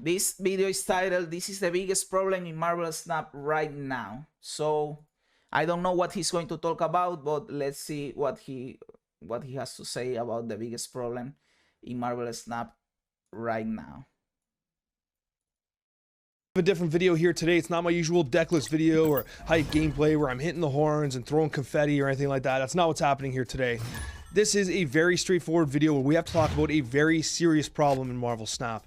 This video is titled, "This is the biggest problem in Marvel Snap right now." So I don't know what he's going to talk about, but let's see what he has to say about the biggest problem in Marvel Snap right now. A different video here today. It's not my usual decklist video or hype gameplay where I'm hitting the horns and throwing confetti or anything like that. That's not what's happening here today. This is a very straightforward video where we have to talk about a very serious problem in Marvel Snap.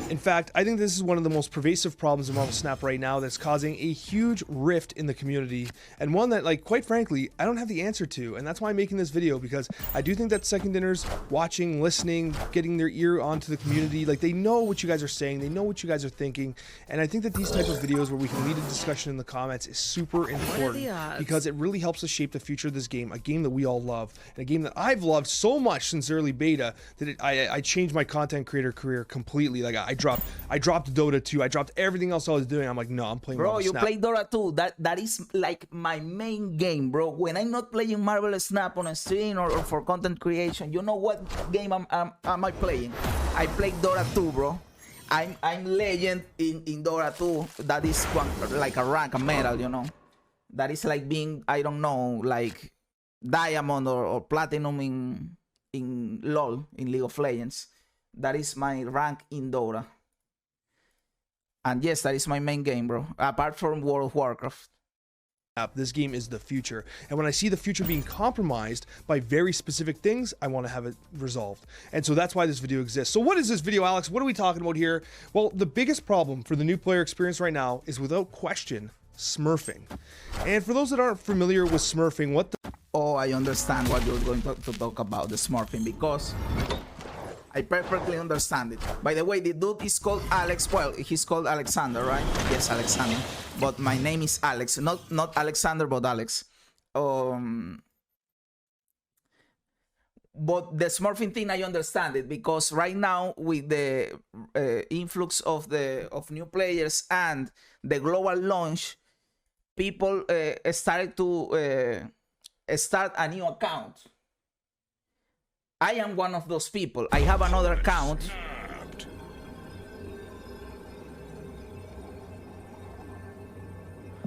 In fact, I think this is one of the most pervasive problems in Marvel Snap right now that's causing a huge rift in the community, and one that, like, quite frankly, I don't have the answer to, and that's why I'm making this video, because I do think that second dinners watching, listening, getting their ear onto the community, like, they know what you guys are saying, they know what you guys are thinking, and I think that these type of videos where we can lead a discussion in the comments is super important, because it really helps us shape the future of this game, a game that we all love, and a game that I've loved so much since early beta that I changed my content creator career completely. Like, I dropped Dota 2, I dropped everything else I was doing. I'm like, no, I'm playing Marvel Snap. Bro, you play Dota 2. That is like my main game, bro. When I'm not playing Marvel Snap on a stream or for content creation, you know what game am I playing? I play Dota 2, bro. I'm legend in Dota 2. That is like a rank, a medal, you know. That is like being, I don't know, like diamond or platinum in LoL, in League of Legends. That is my rank in Dota. And yes, that is my main game, bro, apart from World of Warcraft. This game is the future, and when I see the future being compromised by very specific things, I want to have it resolved. And so that's why this video exists. So what is this video, Alex? What are we talking about here? Well, the biggest problem for the new player experience right now is, without question, smurfing. And for those that aren't familiar with smurfing, what the... Oh, I understand what you're going to talk about, the smurfing, because I perfectly understand it. By the way, the dude is called Alex. Well, he's called Alexander, right? Yes, Alexander. But my name is Alex. Not Alexander, but Alex. But the smurfing thing, I understand it, because right now with the influx of new players and the global launch, people started to start a new account. I am one of those people. I have another account.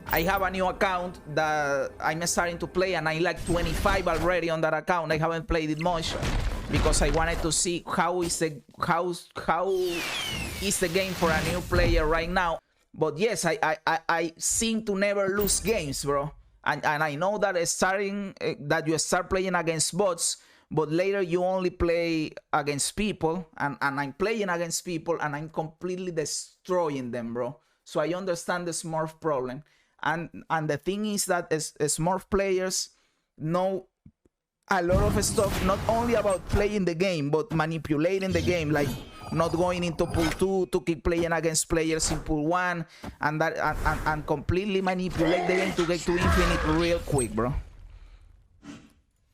I have a new account that I'm starting to play, and I like 25 already on that account. I haven't played it much because I wanted to see how is the game for a new player right now. But yes, I seem to never lose games, bro. And I know that that you start playing against bots, but later you only play against people, and I'm playing against people and I'm completely destroying them, bro. So I understand the smurf problem. And the thing is that smurf players know a lot of stuff, not only about playing the game, but manipulating the game, like not going into pool 2 to keep playing against players in pool 1, and completely manipulate the game to get to infinite real quick, bro.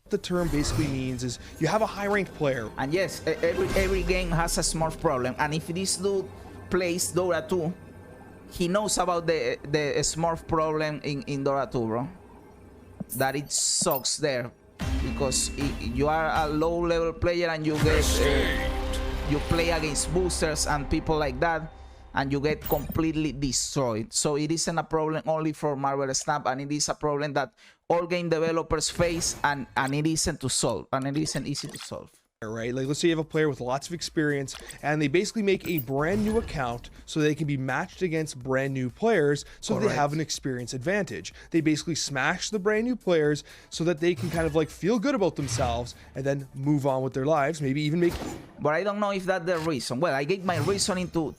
The term basically means is you have a high-ranked player, and yes, every game has a smurf problem, and if this dude plays Dota 2, he knows about the smurf problem in Dota 2, bro. That it sucks there, because you are a low-level player and you get you play against boosters and people like that, and you get completely destroyed. So it isn't a problem only for Marvel Snap, and it is a problem that all game developers face, and it isn't to solve, and it isn't easy to solve. Right? Like, let's say you have a player with lots of experience and they basically make a brand new account so they can be matched against brand new players, so they have an experience advantage. They basically smash the brand new players so that they can kind of like feel good about themselves and then move on with their lives, maybe even make... But I don't know if that's the reason. Well, I gave my reasoning to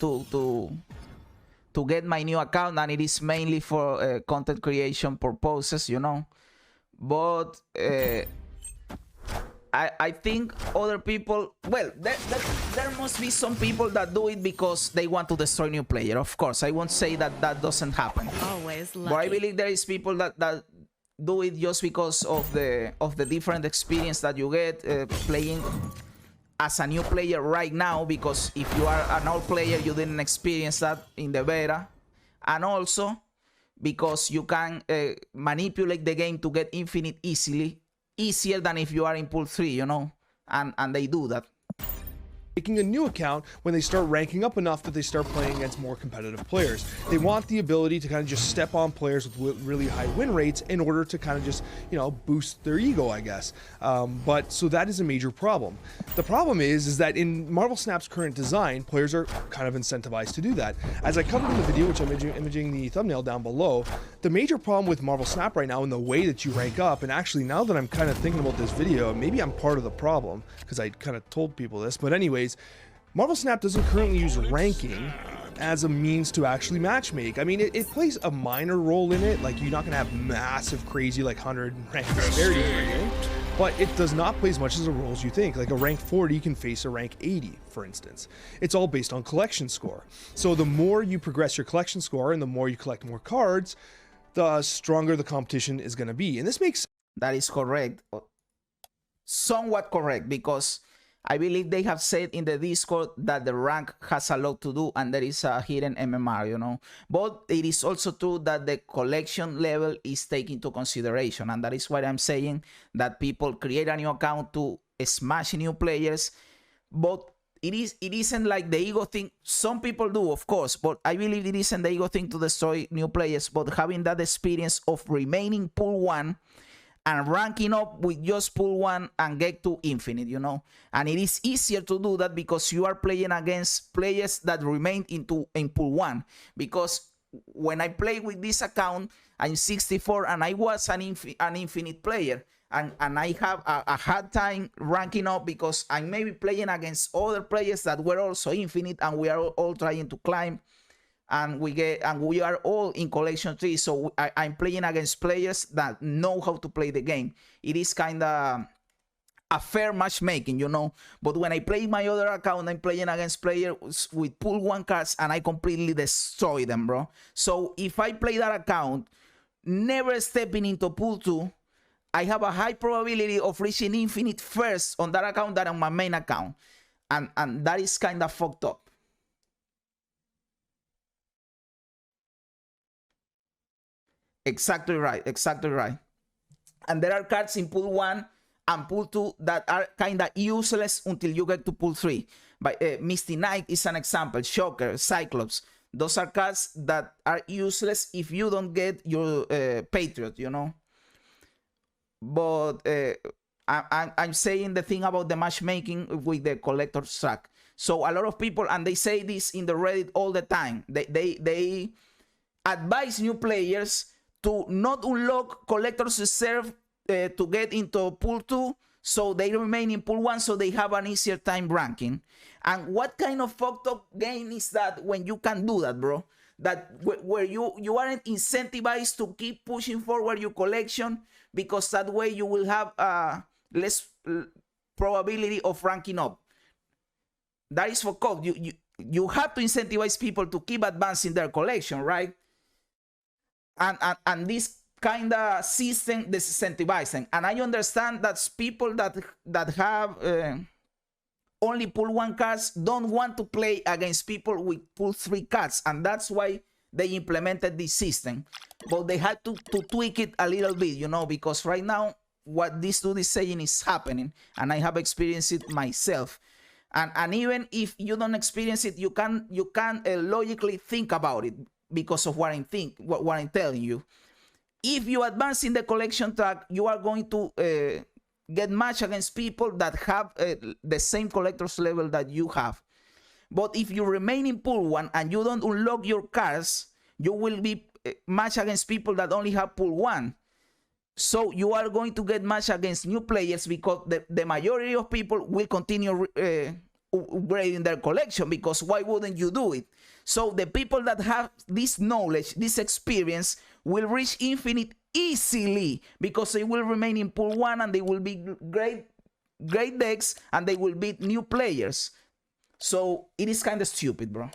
get my new account, and it is mainly for content creation purposes, you know. But I think other people, well, there must be some people that do it because they want to destroy new player. Of course, I won't say that that doesn't happen. Always lucky. But I believe there is people that do it just because of the different experience that you get playing as a new player right now. Because if you are an old player, you didn't experience that in the beta, and also because you can manipulate the game to get infinite easier than if you are in pool 3, you know, and they do that. making a new account when they start ranking up enough that they start playing against more competitive players. They want the ability to kind of just step on players with really high win rates in order to kind of just, you know, boost their ego, I guess. But so that is a major problem. The problem is that in Marvel Snap's current design, players are kind of incentivized to do that. As I covered in the video, which I'm imaging the thumbnail down below, the major problem with Marvel Snap right now in the way that you rank up, and actually now that I'm kind of thinking about this video, maybe I'm part of the problem because I kind of told people this, but anyways, Marvel Snap doesn't currently use ranking as a means to actually matchmake. I mean, it plays a minor role in it, like you're not gonna have massive, crazy, like 100 rank disparity or anything, but it does not play as much as a role as you think. Like a rank 40 can face a rank 80, for instance. It's all based on collection score. So the more you progress your collection score and the more you collect more cards, the stronger the competition is gonna be. And this makes... That is correct. Somewhat correct, because I believe they have said in the Discord that the rank has a lot to do and there is a hidden MMR, you know. But it is also true that the collection level is taken into consideration. And that is why I'm saying that people create a new account to smash new players. But it isn't like the ego thing. Some people do, of course, but I believe it isn't the ego thing to destroy new players, but having that experience of remaining pool 1 and ranking up with just pool 1 and get to infinite, you know. And it is easier to do that because you are playing against players that remain in pool 1. Because when I play with this account, I'm 64 and I was an infinite player. And I have a hard time ranking up because I may be playing against other players that were also infinite, and we are all trying to climb. And we are all in collection 3, so I'm playing against players that know how to play the game. It is kind of a fair matchmaking, you know. But when I play my other account, I'm playing against players with pool 1 cards and I completely destroy them, bro. So if I play that account, never stepping into pool 2, I have a high probability of reaching infinite first on that account than on my main account. And that is kind of fucked up. Exactly right, exactly right. And there are cards in pool 1 and pool 2 that are kind of useless until you get to pool 3. But Misty Knight is an example, Shocker, Cyclops. Those are cards that are useless if you don't get your Patriot, you know. But I'm saying the thing about the matchmaking with the collector's track. So a lot of people, and they say this in the Reddit all the time, they advise new players to not unlock collector's reserve to get into pool 2, so they remain in pool 1 so they have an easier time ranking. And what kind of fucked up game is that when you can do that, bro? That where you aren't incentivized to keep pushing forward your collection, because that way you will have less probability of ranking up. That is for code. You have to incentivize people to keep advancing their collection, right? And this kind of system disincentivizing. And I understand that people that have only pool 1 cards don't want to play against people with pool 3 cards, and that's why they implemented this system. But they had to tweak it a little bit, you know, because right now what this dude is saying is happening, and I have experienced it myself. And even if you don't experience it, you can logically think about it because of what I'm telling you. If you advance in the collection track, you are going to get matched against people that have the same collector's level that you have. But if you remain in pool 1 and you don't unlock your cards, you will be matched against people that only have pool 1. So you are going to get matched against new players because the majority of people will continue upgrading their collection, because why wouldn't you do it? So the people that have this knowledge, this experience, will reach infinite easily because they will remain in pool 1 and they will be great decks and they will beat new players. So it is kind of stupid, bro.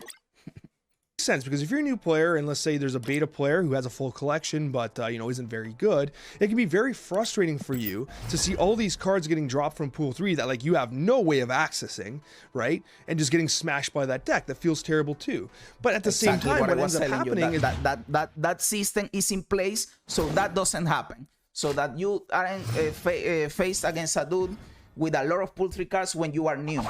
Sense, because if you're a new player and let's say there's a beta player who has a full collection but you know, isn't very good, it can be very frustrating for you to see all these cards getting dropped from pool 3 that like you have no way of accessing, right? And just getting smashed by that deck. That feels terrible too. But at the same time, what ends up happening is that system is in place so that doesn't happen, so that you aren't faced against a dude with a lot of pull 3 cards when you are new.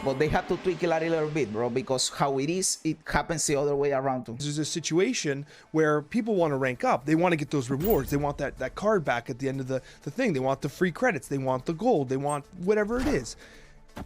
But they have to tweak it a little bit, bro, because how it is, it happens the other way around too. There's a situation where people want to rank up. They want to get those rewards. They want that card back at the end of the thing. They want the free credits. They want the gold. They want whatever it is.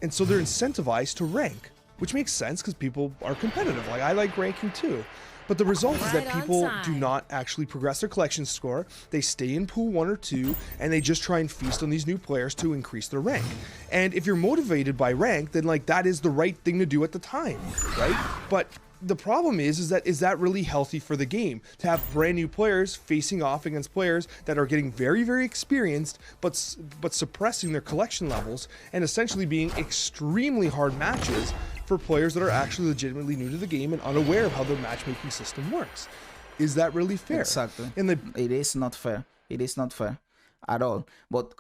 And so they're incentivized to rank, which makes sense because people are competitive. Like, I like ranking too. But the result is that people do not actually progress their collection score. They stay in pool 1 or 2, and they just try and feast on these new players to increase their rank. And if you're motivated by rank, then like that is the right thing to do at the time, right? But the problem is that really healthy for the game to have brand new players facing off against players that are getting very, very experienced, but suppressing their collection levels and essentially being extremely hard matches for players that are actually legitimately new to the game and unaware of how the matchmaking system works. Is that really fair? Exactly. It is not fair. It is not fair at all. But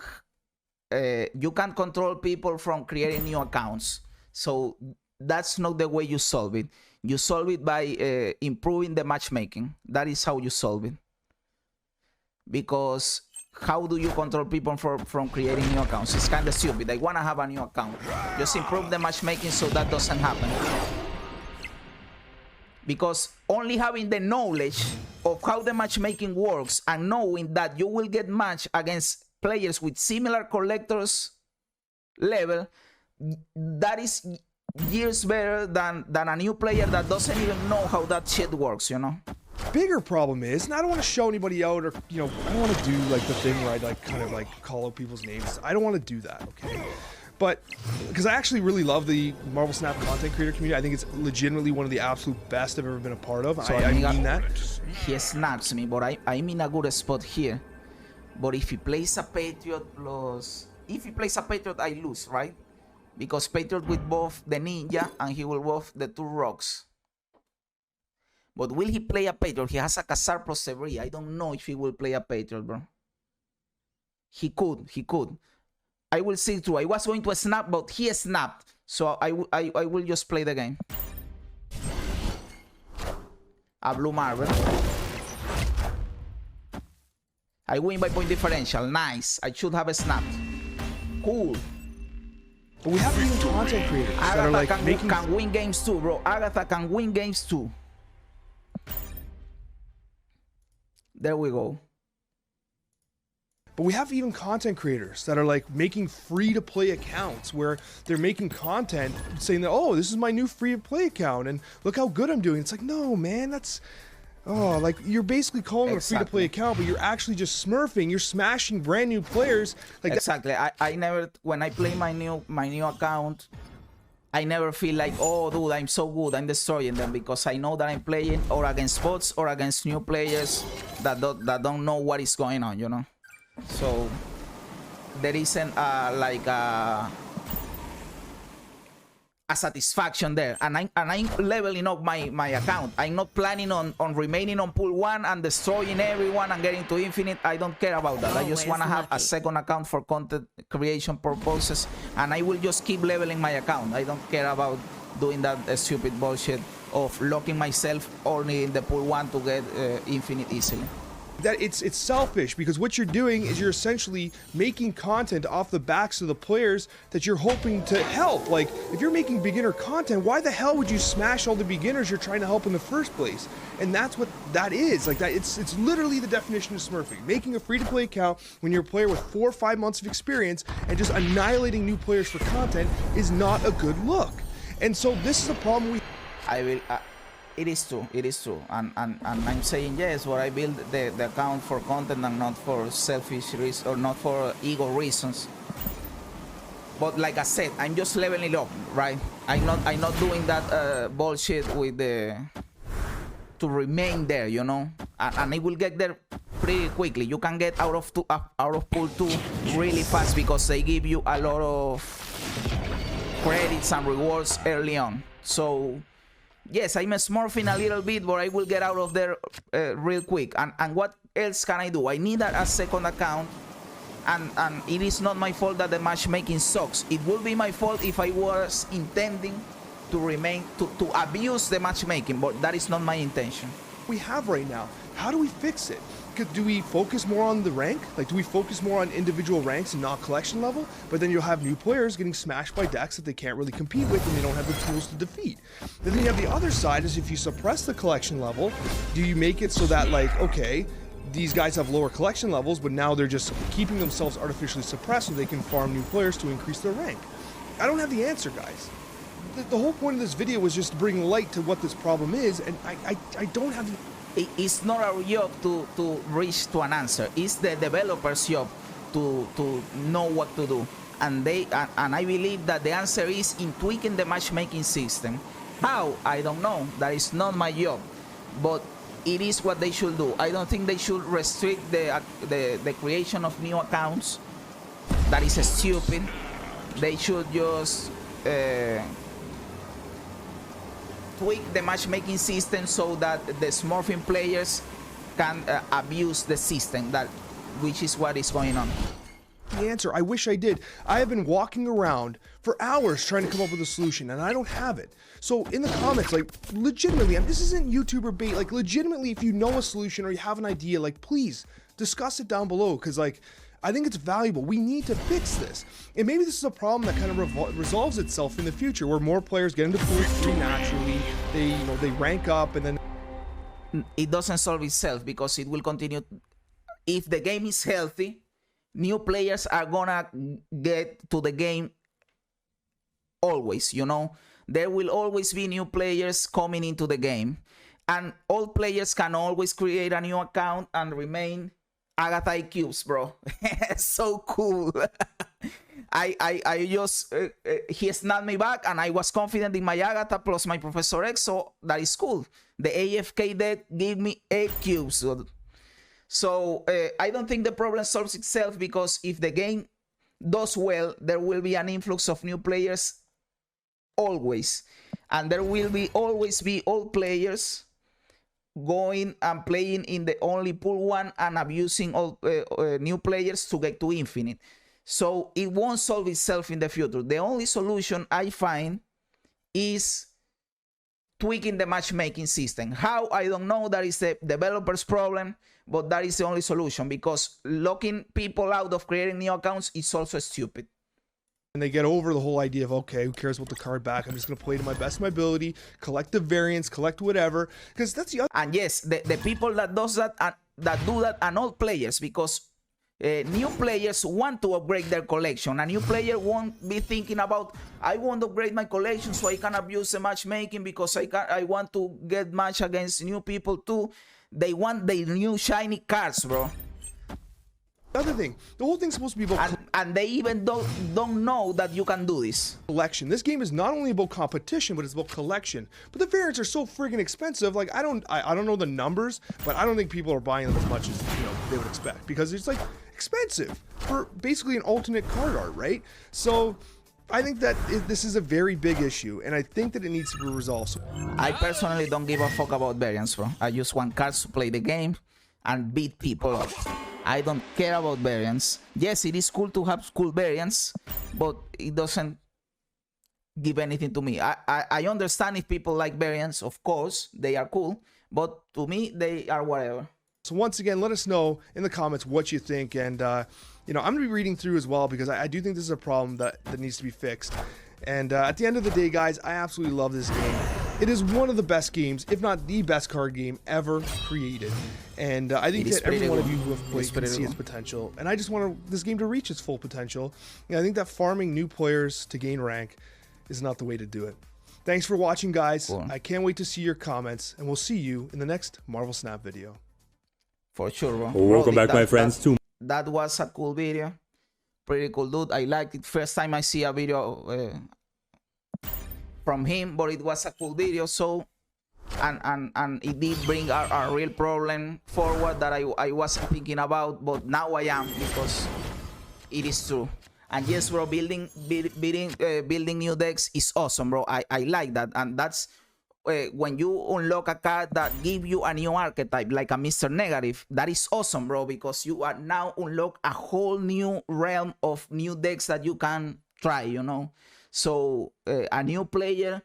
you can't control people from creating new accounts. So that's not the way you solve it. You solve it by improving the matchmaking. That is how you solve it. Because how do you control people from creating new accounts? It's kind of stupid. I want to have a new account. Just improve the matchmaking so that doesn't happen. Because only having the knowledge of how the matchmaking works and knowing that you will get matched against players with similar collectors level, that is years better than a new player that doesn't even know how that shit works, you know? Bigger problem is, and I don't want to show anybody out, or I don't want to do like the thing where I like kind of like call out people's names. I don't want to do that, okay? But because I actually really love the Marvel Snap content creator community. I think it's legitimately one of the absolute best I've ever been a part of. So I mean that. He snaps me, but I'm in a good spot here. But if he plays a Patriot plus, if he plays a Patriot, I lose, right? Because Patriot with both the Ninja and he will buff the 2 rocks. But will he play a Patriot? He has a Jazzarus plus Severi. I don't know if he will play a Patriot, bro. He could. I will see through. I was going to snap, but he snapped. So I will just play the game. A blue Marvel. I win by point differential. Nice. I should have snapped. Cool. But we have even content creators that are like can win games too, bro. Agatha can win games too. There we go. But we have even content creators that are like making free-to-play accounts where they're making content saying that, oh, this is my new free-to-play account and look how good I'm doing. It's like, no, man, that's... Oh, like you're basically calling it a free-to-play account, but you're actually just smurfing. You're smashing brand new players. Like exactly. I never, when I play my new account, I never feel like, oh, dude, I'm so good, I'm destroying them, because I know that I'm playing or against bots or against new players that don't know what is going on, you know. So there isn't like a satisfaction there, and I'm leveling up my account. I'm not planning on remaining on pool 1 and destroying everyone and getting to infinite. I don't care about that. I just want to have a second account for content creation purposes, and I will just keep leveling my account. I don't care about doing that stupid bullshit of locking myself only in the pool 1 to get infinite easily. That it's selfish, because what you're doing is you're essentially making content off the backs of the players that you're hoping to help. Like, if you're making beginner content, why the hell would you smash all the beginners you're trying to help in the first place? And that's what that is. Like, that it's literally the definition of smurfing. Making a free-to-play account when you're a player with 4 or 5 months of experience and just annihilating new players for content is not a good look. And so this is the problem we... It is true, and I'm saying yes, but I build the account for content and not for selfish reasons or not for ego reasons. But like I said, I'm just leveling up, right? I'm not doing that bullshit with to remain there, you know. And I will get there pretty quickly. You can get out of pool 2 really fast because they give you a lot of credits and rewards early on. So yes, I'm smurfing a little bit, but I will get out of there real quick. And what else can I do? I need a second account, and it is not my fault that the matchmaking sucks. It would be my fault if I was intending to abuse the matchmaking, but that is not my intention. We have right now. How do we fix it? Do we focus more on the rank? Like, do we focus more on individual ranks and not collection level? But then you'll have new players getting smashed by decks that they can't really compete with and they don't have the tools to defeat. Then you have the other side is if you suppress the collection level, do you make it so that, like, okay, these guys have lower collection levels, but now they're just keeping themselves artificially suppressed so they can farm new players to increase their rank? I don't have the answer, guys. The whole point of this video was just to bring light to what this problem is, and I don't have the... It's not our job to reach to an answer. It's the developer's job to know what to do. And I believe that the answer is in tweaking the matchmaking system. How? I don't know. That is not my job. But it is what they should do. I don't think they should restrict the creation of new accounts. That is stupid. They should just tweak the matchmaking system so that the smurfing players can abuse the system, which is what is going on. The answer, I wish I did. I have been walking around for hours trying to come up with a solution and I don't have it. So in the comments, like, legitimately, this isn't YouTuber bait, like, legitimately, if you know a solution or you have an idea, like, please discuss it down below, because, like, I think it's valuable. We need to fix this. And maybe this is a problem that kind of resolves itself in the future, where more players get into Pool 3 naturally, they rank up, and then... It doesn't solve itself, because it will continue. If the game is healthy, new players are gonna get to the game always, you know? There will always be new players coming into the game. And old players can always create a new account and remain Agatha IQs, bro. So cool. I just he snapped me back and I was confident in my Agatha plus my Professor X, so that is cool. The AFK deck gave me 8 cubes. So I don't think the problem solves itself, because if the game does well, there will be an influx of new players always, and there will always be old players going and playing in the only pool 1 and abusing all new players to get to infinite. So it won't solve itself in the future. The only solution I find is tweaking the matchmaking system. How? I don't know. That is the developer's problem, but that is the only solution, because locking people out of creating new accounts is also stupid. And they get over the whole idea of, okay, who cares about the card back? I'm just going to play to my best of my ability, collect the variants, collect whatever. Because that's the other... And yes, the people that does that that do that are old players, because new players want to upgrade their collection. A new player won't be thinking about, I want to upgrade my collection so I can abuse the matchmaking, because I want to get match against new people too. They want the new shiny cards, bro. Other thing, the whole thing's supposed to be about... And they even don't know that you can do this. Collection. This game is not only about competition, but it's about collection. But the variants are so friggin' expensive. Like, I don't know the numbers, but I don't think people are buying them as much as, you know, they would expect, because it's like expensive for basically an alternate card art, right? So I think that this is a very big issue, and I think that it needs to be resolved. So I personally don't give a fuck about variants, bro. I just want cards to play the game and beat people up. I don't care about variants. Yes, it is cool to have cool variants, but it doesn't give anything to me. I understand if people like variants, of course, they are cool, but to me, they are whatever. So once again, let us know in the comments what you think, and you know, I'm gonna be reading through as well, because I do think this is a problem that needs to be fixed. And at the end of the day, guys, I absolutely love this game. It is one of the best games, if not the best card game ever created. And I think that every one of you who have played can see its potential. And I just want this game to reach its full potential. And I think that farming new players to gain rank is not the way to do it. Thanks for watching, guys. Cool. I can't wait to see your comments, and we'll see you in the next Marvel Snap video. For sure, bro. Well, welcome back, my friends, too. That was a cool video. Pretty cool dude. I liked it. First time I see a video from him, but it was a cool video. So and it did bring a real problem forward that I wasn't thinking about, but now I am, because it is true. And yes, bro, building new decks is awesome, bro. I like that. And that's when you unlock a card that give you a new archetype, like a Mr. Negative. That is awesome, bro, because you are now unlock a whole new realm of new decks that you can try, you know. So a new player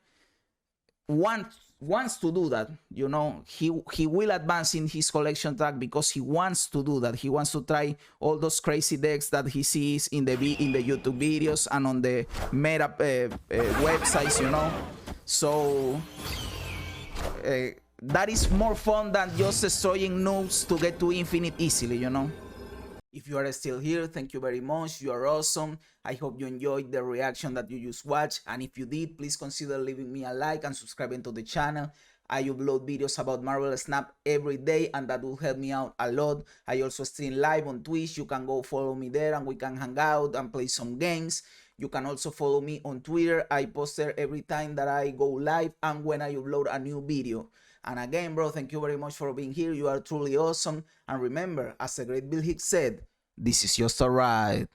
wants wants to do that. You know, he will advance in his collection track because he wants to do that. He wants to try all those crazy decks that he sees in the YouTube videos and on the meta websites, you know. So that is more fun than just destroying noobs to get to infinite easily, you know. If you are still here, thank you very much. You are awesome. I hope you enjoyed the reaction that you just watched. And if you did, please consider leaving me a like and subscribing to the channel. I upload videos about Marvel Snap every day, and that will help me out a lot. I also stream live on Twitch. You can go follow me there and we can hang out and play some games. You can also follow me on Twitter. I post there every time that I go live and when I upload a new video. And again, bro, thank you very much for being here. You are truly awesome. And remember, as the great Bill Hicks said, this is just a ride.